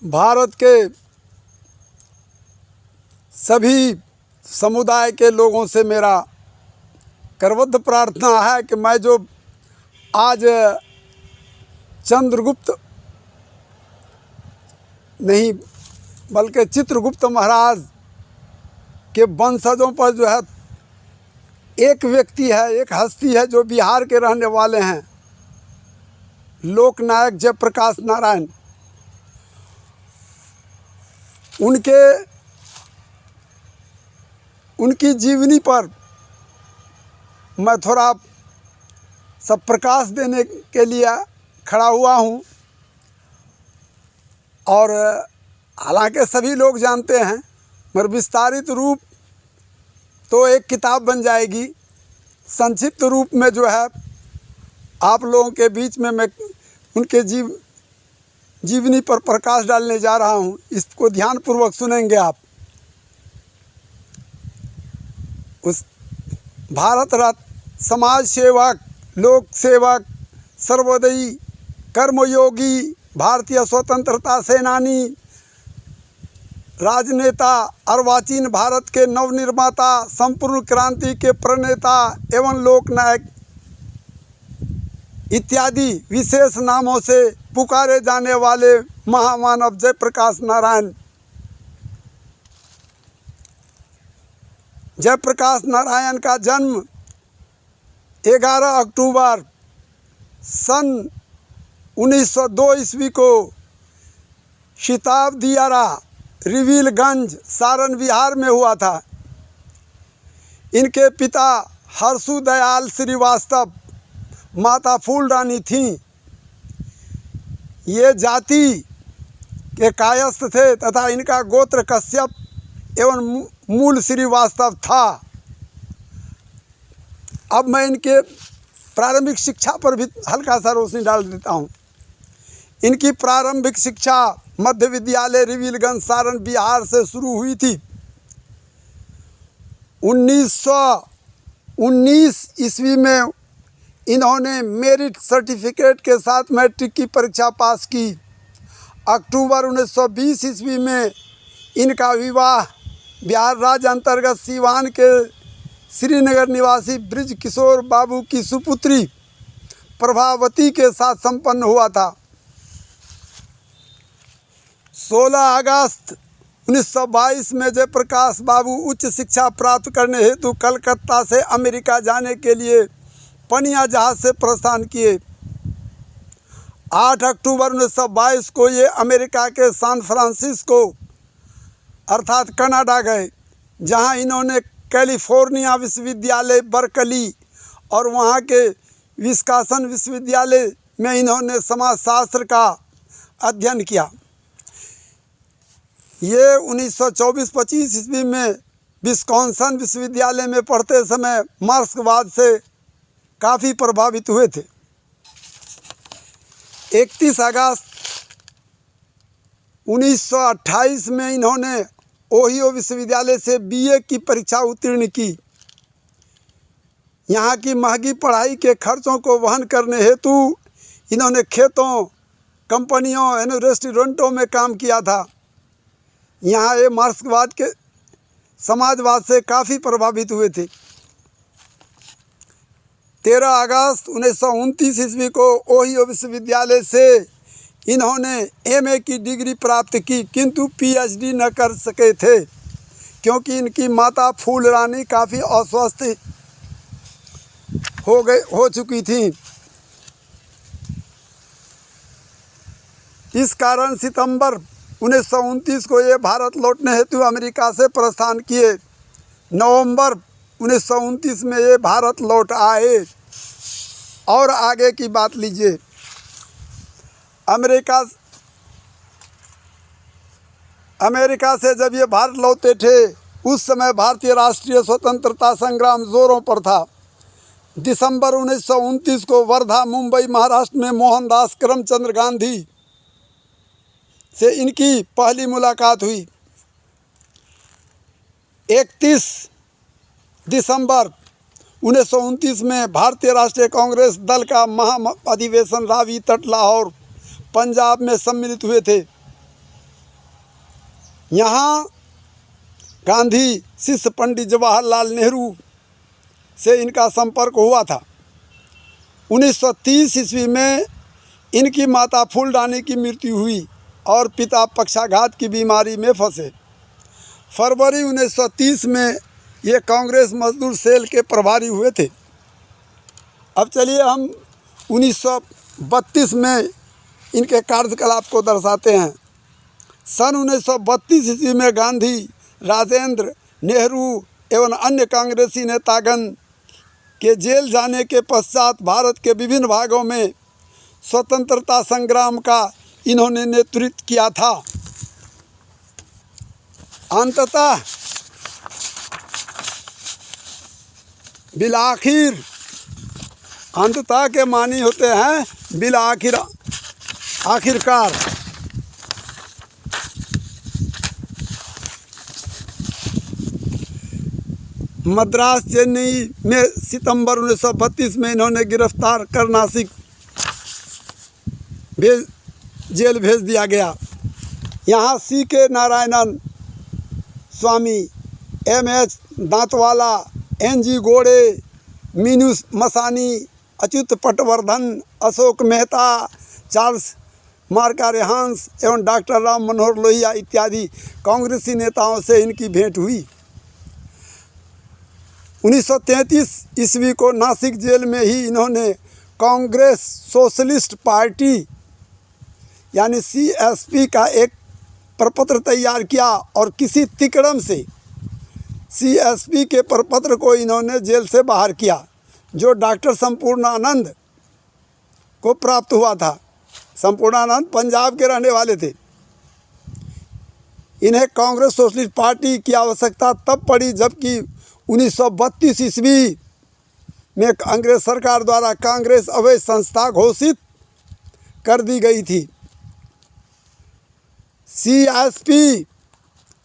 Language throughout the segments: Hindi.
भारत के सभी समुदाय के लोगों से मेरा करबद्ध प्रार्थना है कि मैं जो आज चंद्रगुप्त नहीं बल्कि चित्रगुप्त महाराज के वंशजों पर जो है एक व्यक्ति है, एक हस्ती है जो बिहार के रहने वाले हैं, लोकनायक जयप्रकाश नारायण। उनकी जीवनी पर मैं थोड़ा सब प्रकाश देने के लिए खड़ा हुआ हूँ। और हालांकि सभी लोग जानते हैं, मगर विस्तारित रूप तो एक किताब बन जाएगी। संक्षिप्त रूप में जो है आप लोगों के बीच में मैं उनके जीवनी पर प्रकाश डालने जा रहा हूँ। इसको ध्यानपूर्वक सुनेंगे आप। उस भारत रत्न, समाज सेवक, लोक सेवक, सर्वोदयी, कर्मयोगी, भारतीय स्वतंत्रता सेनानी, राजनेता, अर्वाचीन भारत के नवनिर्माता, संपूर्ण क्रांति के प्रणेता एवं लोकनायक इत्यादि विशेष नामों से पुकारे जाने वाले महामानव जयप्रकाश नारायण। जयप्रकाश नारायण का जन्म 11 अक्टूबर सन 1902 ईस्वी को शिताब दियारा, रिविलगंज, सारण बिहार में हुआ था। इनके पिता हर्षु दयाल श्रीवास्तव, माता फूलरानी थीं। ये जाति के कायस्थ थे तथा इनका गोत्र कश्यप एवं मूल श्रीवास्तव था। अब मैं इनके प्रारंभिक शिक्षा पर भी हल्का सा रोशनी डाल देता हूँ। इनकी प्रारंभिक शिक्षा मध्य विद्यालय रिविलगंज, सारण बिहार से शुरू हुई थी। 1919 ईस्वी में इन्होंने मेरिट सर्टिफिकेट के साथ मैट्रिक की परीक्षा पास की। अक्टूबर 1920 ईस्वी में इनका विवाह बिहार राज्य अंतर्गत सीवान के श्रीनगर निवासी ब्रिज किशोर बाबू की सुपुत्री प्रभावती के साथ संपन्न हुआ था। 16 अगस्त 1922 में जयप्रकाश बाबू उच्च शिक्षा प्राप्त करने हेतु कलकत्ता से अमेरिका जाने के लिए पनिया जहाज से प्रस्थान किए। 8 अक्टूबर 1922 को ये अमेरिका के सैन फ्रांसिस्को अर्थात कनाडा गए, जहां इन्होंने कैलिफोर्निया विश्वविद्यालय बर्कली और वहां के विस्कॉन्सिन विश्वविद्यालय में इन्होंने समाजशास्त्र का अध्ययन किया। ये 1924-25 ईस्वी में विस्कॉन्सिन विश्वविद्यालय में पढ़ते समय मार्क्सवाद से काफ़ी प्रभावित हुए थे। 31 अगस्त 1928 में इन्होंने ओहियो विश्वविद्यालय से बीए की परीक्षा उत्तीर्ण की। यहाँ की महंगी पढ़ाई के खर्चों को वहन करने हेतु इन्होंने खेतों, कंपनियों एवं रेस्टोरेंटों में काम किया था। यहाँ ये मार्क्सवाद के समाजवाद से काफ़ी प्रभावित हुए थे। 13 अगस्त 1929 ईस्वी को ओहियो विश्वविद्यालय से इन्होंने एमए की डिग्री प्राप्त की, किंतु पीएचडी न कर सके थे क्योंकि इनकी माता फूलरानी काफ़ी अस्वस्थ हो चुकी थी। इस कारण सितंबर 1929 को ये भारत लौटने हेतु अमेरिका से प्रस्थान किए। नवंबर 1929 में ये भारत लौट आए। और आगे की बात लीजिए। अमेरिका से जब ये भारत लौटे थे, उस समय भारतीय राष्ट्रीय स्वतंत्रता संग्राम जोरों पर था। दिसंबर 1929 को वर्धा, मुंबई, महाराष्ट्र में मोहनदास करमचंद गांधी से इनकी पहली मुलाकात हुई। 31 दिसंबर 1929 में भारतीय राष्ट्रीय कांग्रेस दल का महा अधिवेशन रावी तट, लाहौर, पंजाब में सम्मिलित हुए थे। यहाँ गांधी शिष्य पंडित जवाहरलाल नेहरू से इनका संपर्क हुआ था। 1930 ईस्वी में इनकी माता फूलरानी की मृत्यु हुई और पिता पक्षाघात की बीमारी में फंसे। फरवरी 1930 में ये कांग्रेस मजदूर सेल के प्रभारी हुए थे। अब चलिए हम 1932 में इनके कार्यकलाप को दर्शाते हैं। सन 1932 ईस्वी में गांधी, राजेंद्र, नेहरू एवं अन्य कांग्रेसी नेतागण के जेल जाने के पश्चात भारत के विभिन्न भागों में स्वतंत्रता संग्राम का इन्होंने नेतृत्व किया था। अंततः बिलाखिर, अंततः के मानी होते हैं बिलाखिर, आखिरकार मद्रास, चेन्नई में सितंबर 1932 में इन्होंने गिरफ्तार कर नासिक जेल भेज दिया गया। यहाँ C.K. नारायणन स्वामी, M.H. दांतवाला, N.G. गोड़े, मीनू मसानी, अच्युत पटवर्धन, अशोक मेहता, चार्ल्स मार्कारेहांस एवं डॉक्टर राम मनोहर लोहिया इत्यादि कांग्रेसी नेताओं से इनकी भेंट हुई। 1933 ईस्वी को नासिक जेल में ही इन्होंने कांग्रेस सोशलिस्ट पार्टी यानी CSP का एक प्रपत्र तैयार किया और किसी तिकड़म से CSP के प्रपत्र को इन्होंने जेल से बाहर किया, जो डॉक्टर संपूर्णानंद को प्राप्त हुआ था। संपूर्णानंद पंजाब के रहने वाले थे। इन्हें कांग्रेस सोशलिस्ट पार्टी की आवश्यकता तब पड़ी जबकि 1932 ईस्वी में अंग्रेज सरकार द्वारा कांग्रेस अवैध संस्था घोषित कर दी गई थी। CSP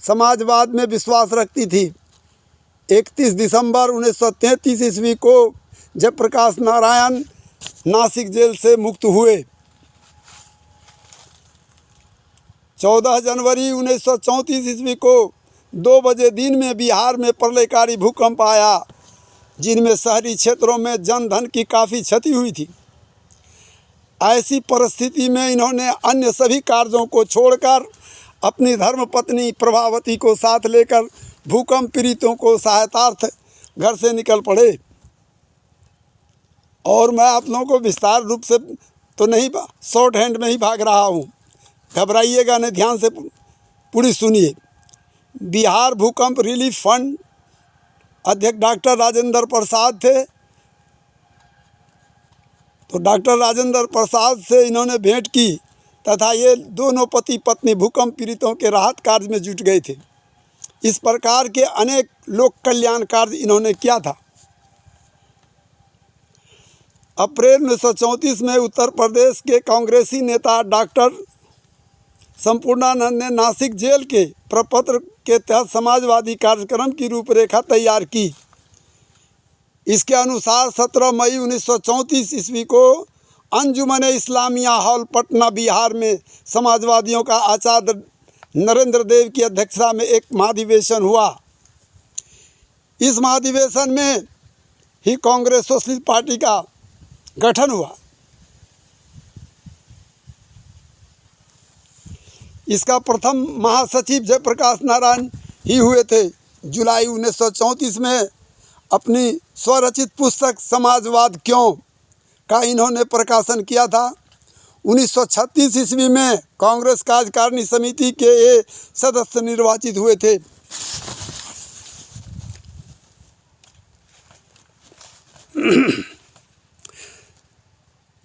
समाजवाद में विश्वास रखती थी। 31 दिसंबर 1933 ईस्वी को जयप्रकाश नारायण नासिक जेल से मुक्त हुए। 14 जनवरी 1934 ईस्वी को 2 बजे दिन में बिहार में प्रलयकारी भूकंप आया, जिनमें शहरी क्षेत्रों में जनधन की काफ़ी क्षति हुई थी। ऐसी परिस्थिति में इन्होंने अन्य सभी कार्यों को छोड़कर अपनी धर्मपत्नी प्रभावती को साथ लेकर भूकंप पीड़ितों को सहायतार्थ घर से निकल पड़े। और मैं आप लोगों को विस्तार रूप से तो नहीं, शॉर्ट हैंड में ही भाग रहा हूँ, घबराइएगा नहीं, ध्यान से पूरी सुनिए। बिहार भूकंप रिलीफ फंड अध्यक्ष डॉक्टर राजेंद्र प्रसाद थे। तो डॉक्टर राजेंद्र प्रसाद से इन्होंने भेंट की तथा ये दोनों पति पत्नी भूकंप पीड़ितों के राहत कार्य में जुट गए थे। इस प्रकार के अनेक लोक कल्याण कार्य इन्होंने किया था। अप्रैल 1934 में उत्तर प्रदेश के कांग्रेसी नेता डॉक्टर संपूर्णानंद ने नासिक जेल के प्रपत्र के तहत समाजवादी कार्यक्रम की रूपरेखा तैयार की। इसके अनुसार 17 मई 1934 ईस्वी को अंजुमन इस्लामिया हॉल पटना बिहार में समाजवादियों का आचार्य नरेंद्र देव की अध्यक्षता में एक महाधिवेशन हुआ। इस महाधिवेशन में ही कांग्रेस सोशलिस्ट पार्टी का गठन हुआ। इसका प्रथम महासचिव जयप्रकाश नारायण ही हुए थे। जुलाई 1934 में अपनी स्वरचित पुस्तक समाजवाद क्यों का इन्होंने प्रकाशन किया था। 1936 ईस्वी में कांग्रेस कार्यकारिणी समिति के ये सदस्य निर्वाचित हुए थे।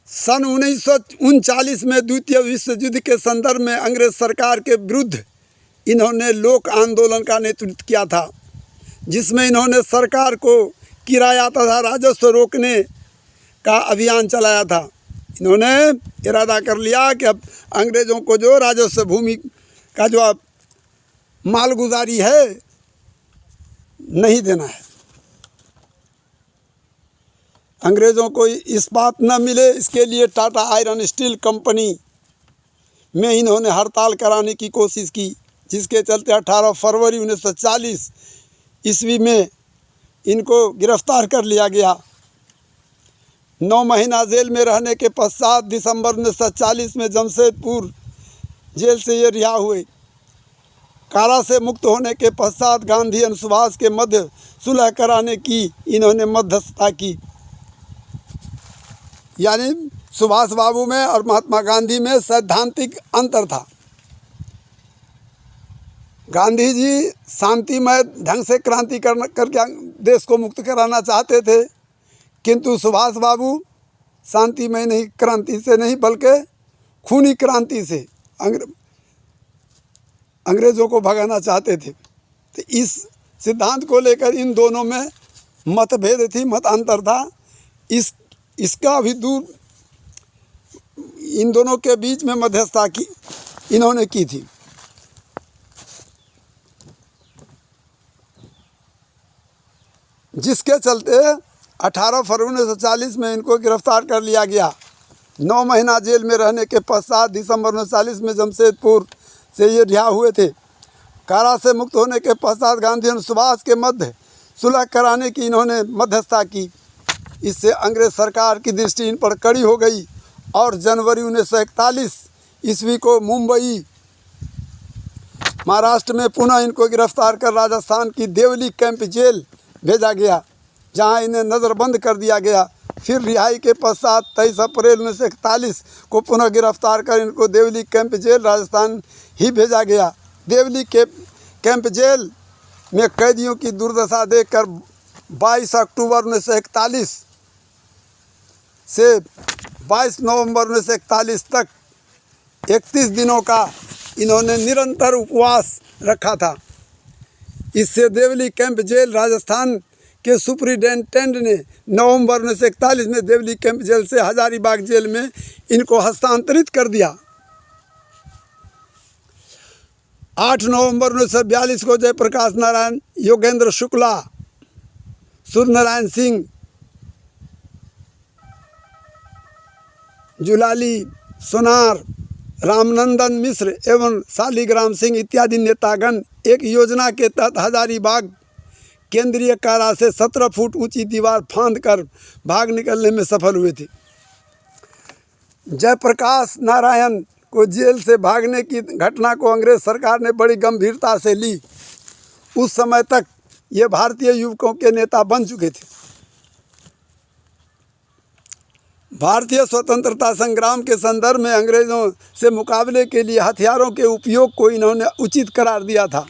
सन 1939 में द्वितीय विश्व युद्ध के संदर्भ में अंग्रेज सरकार के विरुद्ध इन्होंने लोक आंदोलन का नेतृत्व किया था, जिसमें इन्होंने सरकार को किराया तथा राजस्व रोकने का अभियान चलाया था। इन्होंने इरादा कर लिया कि अब अंग्रेज़ों को जो राजस्व भूमि का जो मालगुजारी है नहीं देना है। अंग्रेज़ों को इस्पात न मिले, इसके लिए टाटा आयरन स्टील कंपनी में इन्होंने हड़ताल कराने की कोशिश की, जिसके चलते 18 फरवरी 1940 ईस्वी में इनको गिरफ्तार कर लिया गया। 9 महीना जेल में रहने के पश्चात दिसंबर 1940 में जमशेदपुर जेल से ये रिहा हुए। कारा से मुक्त होने के पश्चात गांधी और सुभाष के मध्य सुलह कराने की इन्होंने मध्यस्थता की। यानी सुभाष बाबू में और महात्मा गांधी में सैद्धांतिक अंतर था। गांधी जी शांतिमय ढंग से क्रांति करके देश को मुक्त कराना चाहते थे, किंतु सुभाष बाबू शांतिमय नहीं, क्रांति से नहीं बल्कि खूनी क्रांति से अंग्रेज़ों को भगाना चाहते थे। तो इस सिद्धांत को लेकर इन दोनों में मतभेद थी, मतांतर था। इसका भी दूर इन दोनों के बीच में मध्यस्थता की इन्होंने की थी। जिसके चलते 18 फरवरी 1940 में इनको गिरफ्तार कर लिया गया। 9 महीना जेल में रहने के पश्चात दिसंबर 1940 में जमशेदपुर से ये रिहा हुए थे। कारा से मुक्त होने के पश्चात गांधी और सुभाष के मध्य सुलह कराने की इन्होंने मध्यस्थता की। इससे अंग्रेज सरकार की दृष्टि इन पर कड़ी हो गई और जनवरी 1941 ईस्वी को मुंबई महाराष्ट्र में पुनः इनको गिरफ्तार कर राजस्थान की देवली कैंप जेल भेजा गया, जहां इन्हें नज़रबंद कर दिया गया। फिर रिहाई के पश्चात 23 अप्रैल 1941 को पुनः गिरफ्तार कर इनको देवली कैंप जेल राजस्थान ही भेजा गया। देवली के कैंप जेल में कैदियों की दुर्दशा देखकर 22 अक्टूबर 1941 से 22 नवंबर 1941 तक 31 दिनों का इन्होंने निरंतर उपवास रखा था। इससे देवली कैंप जेल राजस्थान के सुपरिटेंडेंट ने नवंबर 1941 में देवली कैंप जेल से हजारीबाग जेल में इनको हस्तांतरित कर दिया। 8 नवंबर 1942 को जयप्रकाश नारायण, योगेंद्र शुक्ला, सूर्यनारायण सिंह, जुलाली सोनार, रामनंदन मिश्र एवं शालिग्राम सिंह इत्यादि नेतागण एक योजना के तहत हजारीबाग केंद्रीय कारा से 17 फुट ऊंची दीवार फांद कर भाग निकलने में सफल हुए थे। जयप्रकाश नारायण को जेल से भागने की घटना को अंग्रेज सरकार ने बड़ी गंभीरता से ली। उस समय तक ये भारतीय युवकों के नेता बन चुके थे। भारतीय स्वतंत्रता संग्राम के संदर्भ में अंग्रेज़ों से मुकाबले के लिए हथियारों के उपयोग को इन्होंने उचित करार दिया था।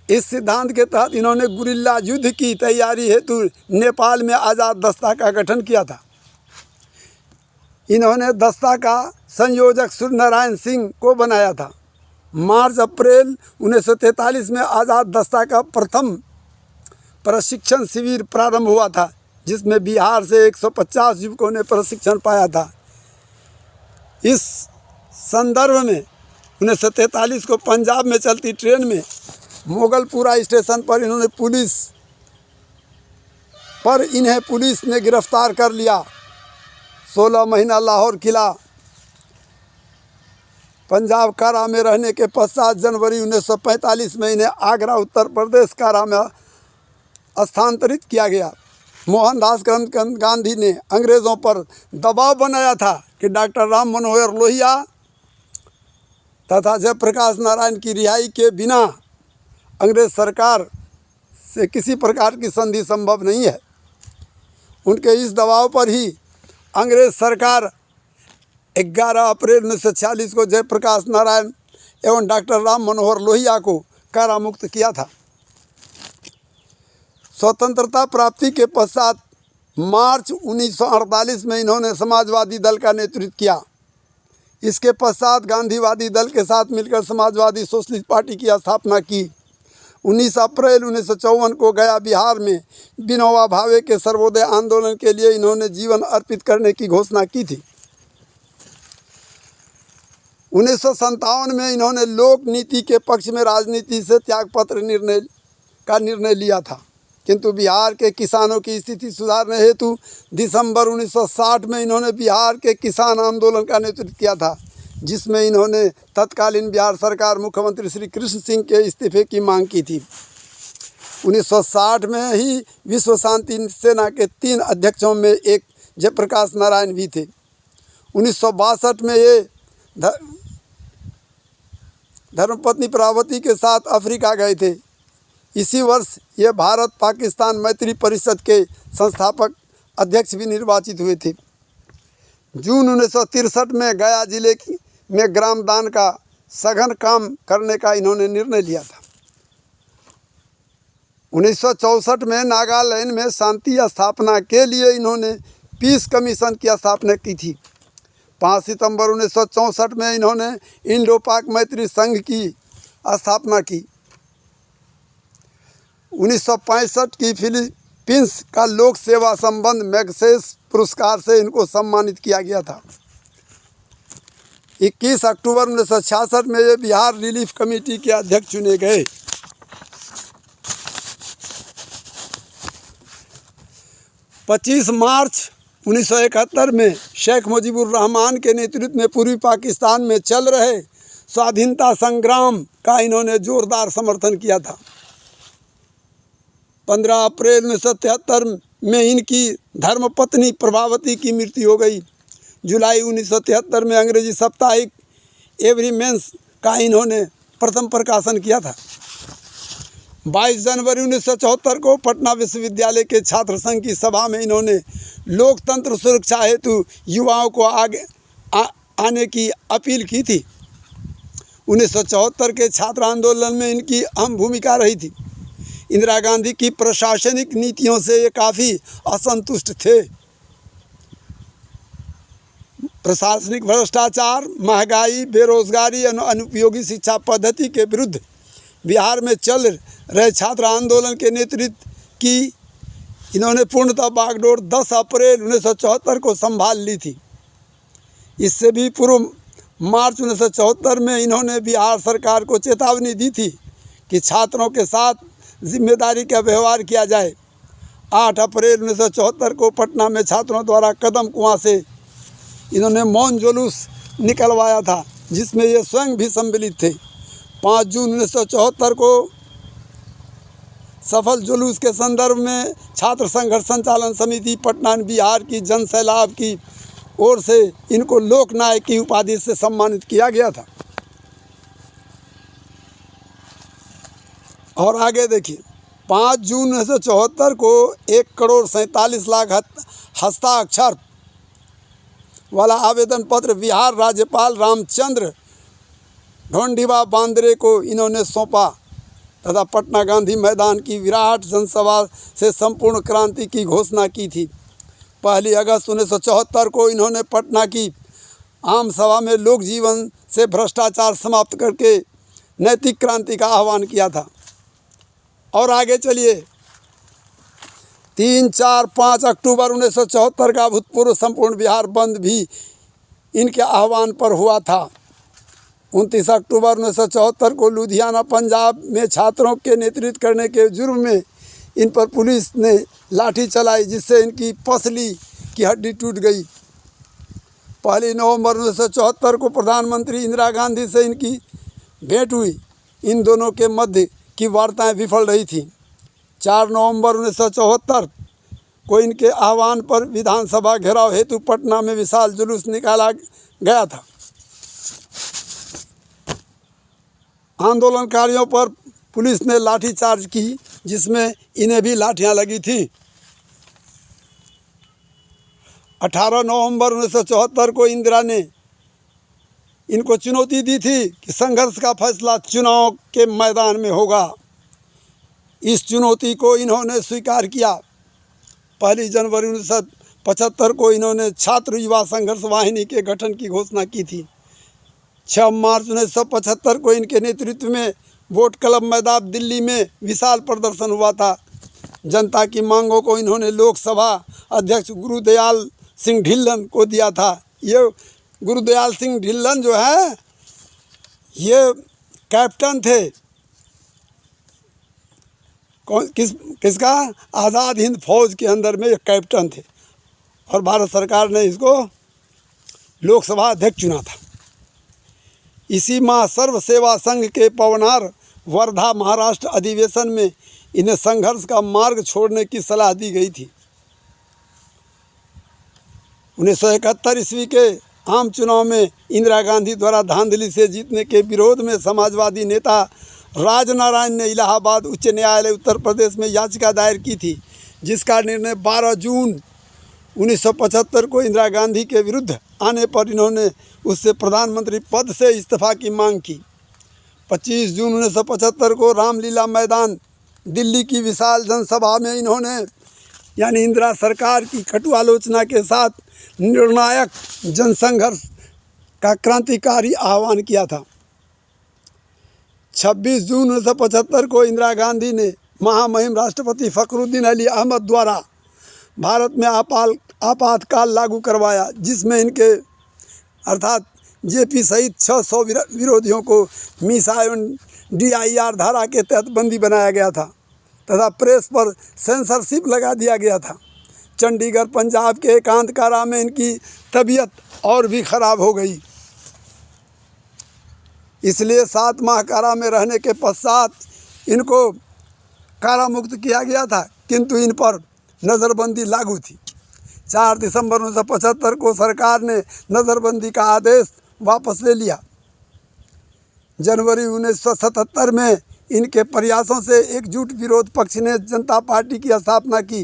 इस सिद्धांत के तहत इन्होंने गुरिल्ला युद्ध की तैयारी हेतु नेपाल में आज़ाद दस्ता का गठन किया था। इन्होंने दस्ता का संयोजक सूर्यनारायण सिंह को बनाया था। मार्च अप्रैल 1943 में आज़ाद दस्ता का प्रथम प्रशिक्षण शिविर प्रारंभ हुआ था, जिसमें बिहार से 150 युवकों ने प्रशिक्षण पाया था। इस संदर्भ में 1943 को पंजाब में चलती ट्रेन में मोगलपुरा स्टेशन पर इन्हें पुलिस ने गिरफ्तार कर लिया। 16 महीना लाहौर किला पंजाब कारा में रहने के पश्चात जनवरी 1945 में इन्हें आगरा उत्तर प्रदेश कारा में स्थानांतरित किया गया। मोहनदास करमचंद गांधी ने अंग्रेज़ों पर दबाव बनाया था कि डॉक्टर राम मनोहर लोहिया तथा जयप्रकाश नारायण की रिहाई के बिना अंग्रेज़ सरकार से किसी प्रकार की संधि संभव नहीं है। उनके इस दबाव पर ही अंग्रेज़ सरकार 11 अप्रैल 1946 को जयप्रकाश नारायण एवं डॉक्टर राम मनोहर लोहिया को कारामुक्त किया था। स्वतंत्रता प्राप्ति के पश्चात मार्च 1948 में इन्होंने समाजवादी दल का नेतृत्व किया। इसके पश्चात गांधीवादी दल के साथ मिलकर समाजवादी सोशलिस्ट पार्टी की स्थापना की। 19 अप्रैल 1954 को गया बिहार में विनोबा भावे के सर्वोदय आंदोलन के लिए इन्होंने जीवन अर्पित करने की घोषणा की थी। 1957 में इन्होंने लोक नीति के पक्ष में राजनीति से त्यागपत्र निर्णय लिया था, किंतु बिहार के किसानों की स्थिति सुधारने हेतु दिसंबर 1960 में इन्होंने बिहार के किसान आंदोलन का नेतृत्व किया था, जिसमें इन्होंने तत्कालीन बिहार सरकार मुख्यमंत्री श्री कृष्ण सिंह के इस्तीफे की मांग की थी। 1960 में ही विश्व शांति सेना के 3 अध्यक्षों में एक जयप्रकाश नारायण भी थे। 1962 में ये धर्मपत्नी प्रभावती के साथ अफ्रीका गए थे। इसी वर्ष ये भारत पाकिस्तान मैत्री परिषद के संस्थापक अध्यक्ष भी निर्वाचित हुए थे। जून 1963 में गया जिले में ग्राम दान का सघन काम करने का इन्होंने निर्णय लिया था। 1964 में नागालैंड में शांति स्थापना के लिए इन्होंने पीस कमीशन की स्थापना की थी। 5 सितंबर 1964 में इन्होंने इंडो पाक मैत्री संघ की स्थापना की। 1965 की फिलीपींस का लोक सेवा संबंध मैग्सेस पुरस्कार से इनको सम्मानित किया गया था। 21 अक्टूबर 1966 में ये बिहार रिलीफ कमेटी के अध्यक्ष चुने गए। 25 मार्च 1971 में शेख मुजीबुर रहमान के नेतृत्व में पूर्वी पाकिस्तान में चल रहे स्वाधीनता संग्राम का इन्होंने जोरदार समर्थन किया था। 15 अप्रैल 1973 में इनकी धर्मपत्नी प्रभावती की मृत्यु हो गई। जुलाई 1973 में अंग्रेजी साप्ताहिक एवरी मेंस का इन्होंने प्रथम प्रकाशन किया था। 22 जनवरी 1974 को पटना विश्वविद्यालय के छात्र संघ की सभा में इन्होंने लोकतंत्र सुरक्षा हेतु युवाओं को आगे आने की अपील की थी। 1974 के छात्र आंदोलन में इनकी अहम भूमिका रही थी। इंदिरा गांधी की प्रशासनिक नीतियों से ये काफ़ी असंतुष्ट थे। प्रशासनिक भ्रष्टाचार, महंगाई, बेरोजगारी, अनुपयोगी शिक्षा पद्धति के विरुद्ध बिहार में चल रहे छात्र आंदोलन के नेतृत्व की इन्होंने पूर्णतः बागडोर 10 अप्रैल 1974 को संभाल ली थी। इससे भी पूर्व मार्च 1974 में इन्होंने बिहार सरकार को चेतावनी दी थी कि छात्रों के साथ जिम्मेदारी का व्यवहार किया जाए। 8 अप्रैल 1974 को पटना में छात्रों द्वारा कदम कुआं से इन्होंने मौन जुलूस निकलवाया था, जिसमें ये स्वयं भी सम्मिलित थे। 5 जून 1974 को सफल जुलूस के संदर्भ में छात्र संघर्ष संचालन समिति पटना बिहार की जन सैलाब की ओर से इनको लोकनायक की उपाधि से सम्मानित किया गया था। और आगे देखिए, 5 जून 1974 को 1,47,00,000 हस्ताक्षर वाला आवेदन पत्र बिहार राज्यपाल रामचंद्र ढोंडिबा बांद्रे को इन्होंने सौंपा तथा पटना गांधी मैदान की विराट जनसभा से संपूर्ण क्रांति की घोषणा की थी। 1 अगस्त 1974 को इन्होंने पटना की आम सभा में लोक जीवन से भ्रष्टाचार समाप्त करके नैतिक क्रांति का आह्वान किया था। और आगे चलिए, 3, 4, 5 अक्टूबर 1974 का भूतपूर्व संपूर्ण बिहार बंद भी इनके आह्वान पर हुआ था। 29 अक्टूबर 1974 को लुधियाना पंजाब में छात्रों के नेतृत्व करने के जुर्म में इन पर पुलिस ने लाठी चलाई, जिससे इनकी पसली की हड्डी टूट गई। 1 नवंबर 1974 को प्रधानमंत्री इंदिरा गांधी से इनकी भेंट हुई। इन दोनों के मध्य की वार्ताएं विफल रही थी। 4 नवंबर 1974 को इनके आह्वान पर विधानसभा घेराव हेतु पटना में विशाल जुलूस निकाला गया था। आंदोलनकारियों पर पुलिस ने लाठीचार्ज की, जिसमें इन्हें भी लाठियां लगी थी। 18 नवंबर 1974 को इंदिरा ने इनको चुनौती दी थी कि संघर्ष का फैसला चुनाव के मैदान में होगा। इस चुनौती को इन्होंने स्वीकार किया। 1 जनवरी 1975 को इन्होंने छात्र युवा संघर्ष वाहिनी के गठन की घोषणा की थी। 6 मार्च 1975 को इनके नेतृत्व में वोट क्लब मैदान दिल्ली में विशाल प्रदर्शन हुआ था। जनता की मांगों को इन्होंने लोकसभा अध्यक्ष गुरुदयाल सिंह ढिल्लन को दिया था। ये गुरुदयाल सिंह ढिल्लन जो है, ये कैप्टन थे किसका? आज़ाद हिंद फौज के अंदर में ये कैप्टन थे और भारत सरकार ने इसको लोकसभा अध्यक्ष चुना था। इसी माह सर्व सेवा संघ के पवनार वर्धा महाराष्ट्र अधिवेशन में इन्हें संघर्ष का मार्ग छोड़ने की सलाह दी गई थी। 1971 ईस्वी के आम चुनाव में इंदिरा गांधी द्वारा धांधली से जीतने के विरोध में समाजवादी नेता राजनारायण ने इलाहाबाद उच्च न्यायालय उत्तर प्रदेश में याचिका दायर की थी, जिसका निर्णय 12 जून 1975 को इंदिरा गांधी के विरुद्ध आने पर इन्होंने उससे प्रधानमंत्री पद से इस्तीफा की मांग की। 25 जून 1975 को रामलीला मैदान दिल्ली की विशाल जनसभा में इन्होंने यानी इंदिरा सरकार की कटु आलोचना के साथ निर्णायक जनसंघर्ष का क्रांतिकारी आह्वान किया था। 26 जून 1975 को इंदिरा गांधी ने महामहिम राष्ट्रपति फखरुद्दीन अली अहमद द्वारा भारत में आपातकाल लागू करवाया, जिसमें इनके अर्थात जेपी सहित 600 विरोधियों को मीसा एवं DIR धारा के तहत बंदी बनाया गया था तथा प्रेस पर सेंसरशिप लगा दिया गया था। चंडीगढ़ पंजाब के एकांत कारा में इनकी तबीयत और भी खराब हो गई, इसलिए 7 माह कारा में रहने के पश्चात इनको कारा मुक्त किया गया था, किंतु इन पर नज़रबंदी लागू थी। 4 दिसंबर 1975 को सरकार ने नज़रबंदी का आदेश वापस ले लिया। जनवरी 1977 में इनके प्रयासों से एकजुट विरोध पक्ष ने जनता पार्टी की स्थापना की।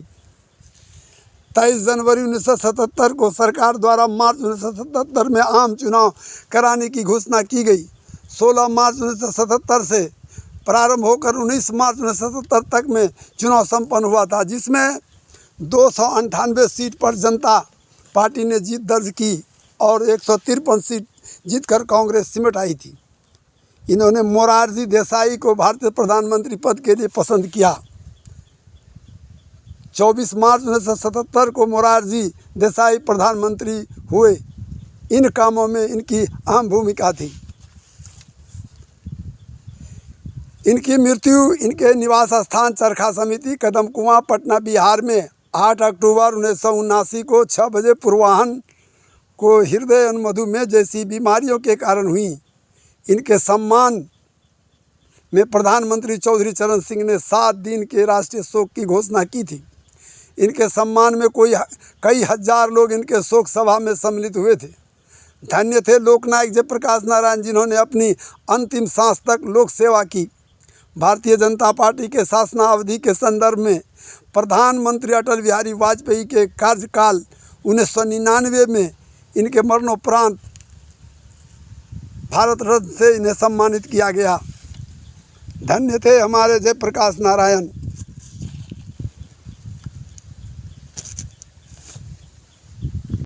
23 जनवरी 1977 को सरकार द्वारा मार्च 1977 में आम चुनाव कराने की घोषणा की गई। 16 मार्च 1977 से प्रारंभ होकर 19 मार्च 1977 तक में चुनाव संपन्न हुआ था, जिसमें 298 सीट पर जनता पार्टी ने जीत दर्ज की और 153 सीट जीतकर कांग्रेस सिमट आई थी। इन्होंने मोरारजी देसाई को भारतीय प्रधानमंत्री पद के लिए पसंद किया। 24 मार्च 1977 को मोरारजी देसाई प्रधानमंत्री हुए। इन कामों में इनकी अहम भूमिका थी। इनकी मृत्यु इनके निवास स्थान चरखा समिति कदम कुआं पटना बिहार में 8 अक्टूबर 1979 को 6 बजे पूर्वाह्न को हृदय एवं मधुमेह जैसी बीमारियों के कारण हुई। इनके सम्मान में प्रधानमंत्री चौधरी चरण सिंह ने 7 दिन के राष्ट्रीय शोक की घोषणा की थी। इनके सम्मान में कई हजार लोग इनके शोक सभा में सम्मिलित हुए थे। धन्य थे लोकनायक जयप्रकाश नारायण, जिन्होंने अपनी अंतिम सांस तक लोक सेवा की। भारतीय जनता पार्टी के शासनावधि के संदर्भ में प्रधानमंत्री अटल बिहारी वाजपेयी के कार्यकाल 1999 में इनके मरणोपरांत भारत रत्न से इन्हें सम्मानित किया गया। धन्य थे हमारे जयप्रकाश नारायण।